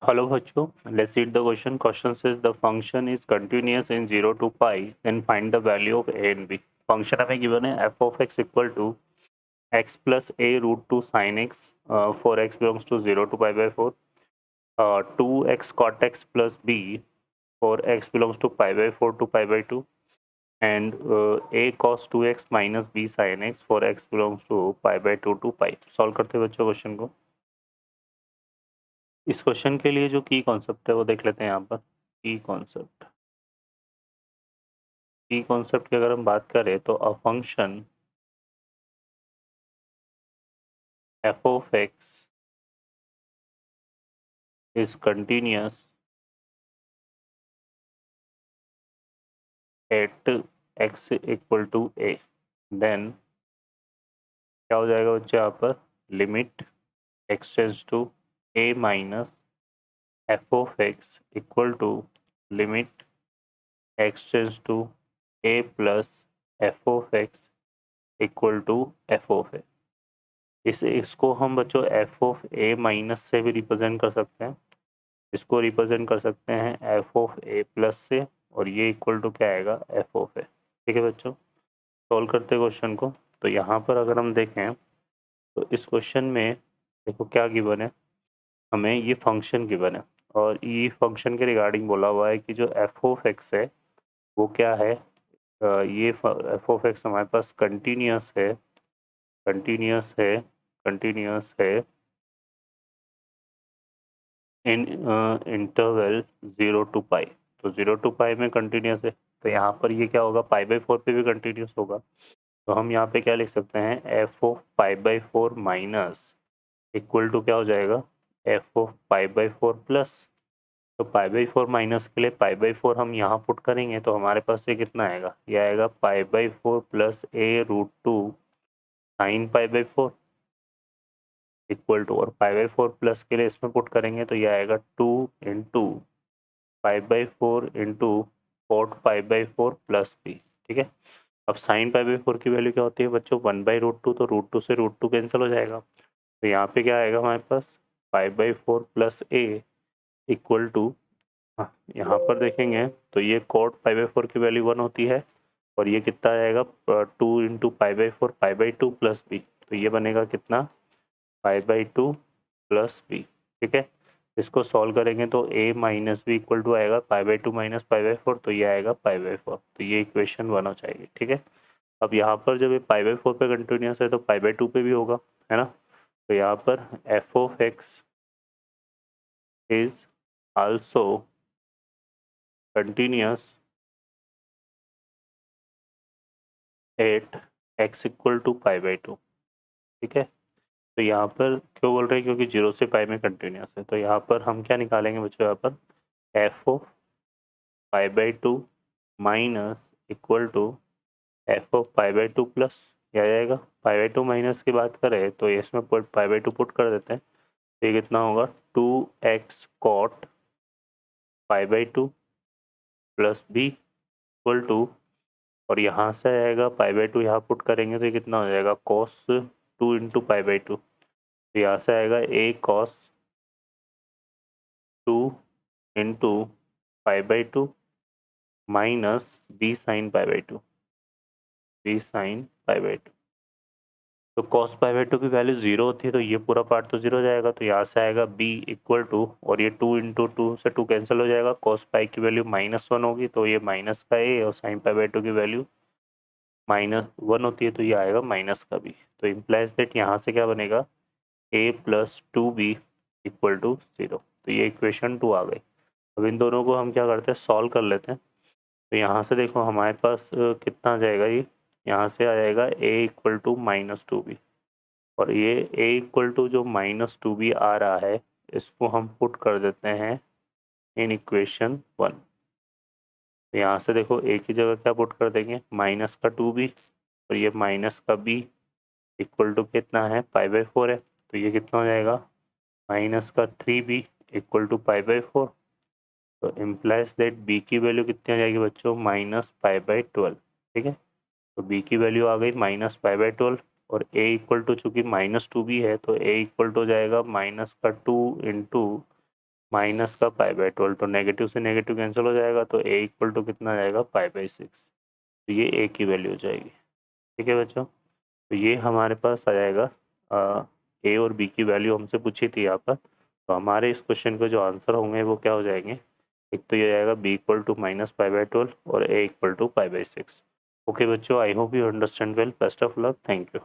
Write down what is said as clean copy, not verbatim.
Hello बच्चों, let's read the question. Question says the function is continuous in 0 to pi, then find the value of a and b. Function हमें given है f of x equal to x plus a root 2 sin x for x belongs to 0 to pi by 4, 2x cot x plus b for x belongs to pi by 4 to pi by 2, and a cos 2x minus b sin x for x belongs to pi by 2 to pi. Solve करते हैं बच्चों question को. इस question के लिए जो की concept है वो देख लेते हैं यहाँ पर. की कॉन्सेप्ट की अगर हम बात करें तो a function f of x is continuous at x equal to a, then क्या हो जाएगा बच्चे यहाँ पर limit x tends to a minus f of x equal to limit x tends to a plus f of x equal to f of a. इसको हम बच्चों f of a minus से भी रिप्रेजेंट कर सकते हैं. इसको रिप्रेजेंट कर सकते हैं f of a प्लस से, और ये इक्वल टू क्या आएगा f of a. ठीक है बच्चों, सॉल्व करते हैं क्वेश्चन को. तो यहाँ पर अगर हम देखें तो इस क्वेश्चन में देखो क्या गिवन है, हमें ये फंक्शन गिवन है और ये फंक्शन के रिगार्डिंग बोला हुआ है कि जो f of x है वो क्या है. ये f of x हमारे पास कंटिन्यूस है इन इंटरवल 0 टू पाई. तो 0 टू पाई में कंटिन्यूस है, तो यहाँ पर ये क्या होगा पाई बाई 4 पे भी कंटिन्यूस होगा. तो हम यहाँ पे क्या लिख सकते हैं f of pi by 4 minus equal to क्या हो जाएगा f of pi by 4 plus. तो पाई बाई 4 माइनस के लिए पाई बाई 4 हम यहाँ पुट करेंगे तो हमारे पास ये कितना आएगा, ये आएगा pi by 4 plus a root 2 sine pi by 4 equal to, और पाई बाई 4 प्लस के लिए इसमें पुट करेंगे तो ये आएगा 2 into pi by 4 into cot pi by 4 plus b. ठीक है, अब साइन पाई बाई 4 की वैल्यू क्या होती है बच्चों 1 बाई रूट 2, तो रूट 2 से रूट 2 कैंसिल हो जाएगा. तो यहाँ पे क्या आएगा हमारे पास pi by 4 plus a equal to, यहाँ पर देखेंगे तो ये कॉट पाई बाई 4 की वैल्यू 1 होती है, और ये कितना आएगा 2 into pi by 4 pi by 2 plus b. तो ये बनेगा कितना पाई बाई 2 प्लस बी. ठीक है, इसको सॉल्व करेंगे तो a minus b equal to आएगा pi by 2 minus pi by 4, तो ये आएगा पाई बाई 4. तो ये इक्वेशन 1 हो जाएगी. ठीक है, अब यहाँ पर जब ये पाई बाई 4 पे कंटिन्यूस है तो पाई बाई 2 पे भी होगा, है ना. तो यहाँ पर f of x is also continuous at x equal to pi by 2. ठीक है, तो यहाँ पर क्यों बोल रहे हैं, क्योंकि 0 से पाई में कंटिन्यूस है. तो यहाँ पर हम क्या निकालेंगे बच्चों, यहाँ पर f of pi by 2 minus equal to f of pi by 2 plus, क्या जाएगा पाई बाई 2 माइनस की बात करें तो इसमें पुट पाई बाई 2 पुट कर देते हैं. तो ये कितना होगा 2x cot pi by 2 plus b equal to, और यहाँ से आएगा पाई बाई 2 यहाँ पुट करेंगे तो ये कितना हो जाएगा कॉस 2 इंटू पाई बाई 2. तो यहाँ से आएगा a cos 2 into pi by 2 minus b sign pi by 2, b sign pi by 2. तो कॉस पाई बाई 2 की वैल्यू 0 होती है तो ये पूरा पार्ट तो 0 हो जाएगा. तो यहाँ से आएगा b इक्वल टू, और ये 2 इंटू 2 से 2 कैंसिल हो जाएगा, कॉस पाई की वैल्यू -1 होगी तो ये माइनस का a, और साइन पाई बाई 2 की वैल्यू -1 होती है तो ये आएगा माइनस का b. तो इम्प्लाइज दैट यहाँ से क्या बनेगा a plus 2b equal to 0. तो ये इक्वेशन 2 आ गई. अब इन दोनों को हम क्या करते हैं सॉल्व कर लेते हैं. तो यहाँ से देखो हमारे पास कितना आ जाएगा, ये यहाँ से आ जाएगा a इक्वल टू -2b, और ये a इक्वल टू जो -2b आ रहा है इसको हम पुट कर देते हैं इन इक्वेशन 1. तो यहाँ से देखो a की जगह क्या पुट कर देंगे माइनस का 2b, और ये माइनस का b इक्वल टू कितना है पाई बाई 4 है. तो ये कितना हो जाएगा माइनस का 3b equal to pi by 4. तो इम्प्लाइज दैट b की वैल्यू कितनी आ जाएगी बच्चों -π/12. ठीक है, तो b की वैल्यू आ गई -π/12, और a इक्वल टू चूँकि -2b है तो a इक्वल टू हो जाएगा माइनस का 2 इंटू माइनस का π/12, तो नेगेटिव से नेगेटिव कैंसिल हो जाएगा, तो a इक्वल टू कितना आ जाएगा π/6, तो ये a की वैल्यू हो जाएगी। ठीक है बच्चों, तो ये हमारे पास आ जाएगा a और b की वैल्यू हमसे पूछी थी यहाँ पर, तो हमारे इस क्वेश्चन के जो आंसर होंगे वो क्या हो जाएंगे, एक तो ये आएगा b इक्वल टू माइनस π/12 और a इक्वल टू π/6। ओके बच्चों, I hope you understand well, best of luck, thank you.